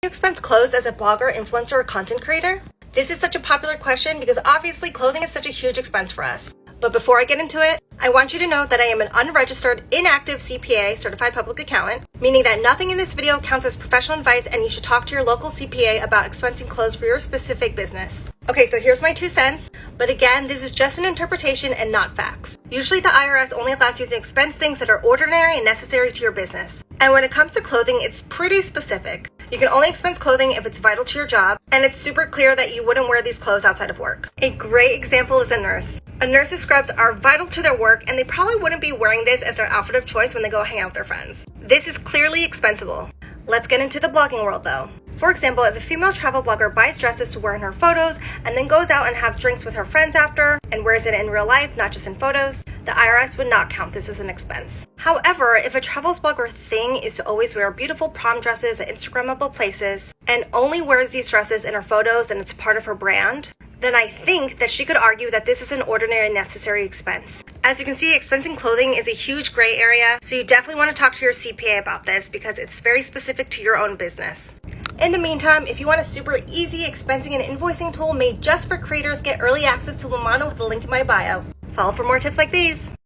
You expense clothes as a blogger, influencer, or content creator? This is such a popular question because obviously clothing is such a huge expense for us. But before I get into it, I want you to know that I am an unregistered, inactive CPA, certified public accountant, meaning that nothing in this video counts as professional advice and you should talk to your local CPA about expensing clothes for your specific business. Okay, so here's my 2 cents, but again, this is just an interpretation and not facts. Usually the IRS only allows you to expense things that are ordinary and necessary to your business. And when it comes to clothing, it's pretty specific. You can only expense clothing if it's vital to your job, and it's super clear that you wouldn't wear these clothes outside of work. A great example is a nurse. A nurse's scrubs are vital to their work, and they probably wouldn't be wearing this as their outfit of choice when they go hang out with their friends. This is clearly expensible. Let's get into the blogging world though. For example, if a female travel blogger buys dresses to wear in her photos and then goes out and have drinks with her friends after and wears it in real life, not just in photos, the IRS would not count this as an expense. However, if a travel blogger thing is to always wear beautiful prom dresses at Instagrammable places and only wears these dresses in her photos and it's part of her brand, then I think that she could argue that this is an ordinary and necessary expense. As you can see, expensing clothing is a huge gray area, so you definitely want to talk to your CPA about this because it's very specific to your own business. In the meantime, if you want a super easy expensing and invoicing tool made just for creators, get early access to Lumana with the link in my bio. Follow for more tips like these.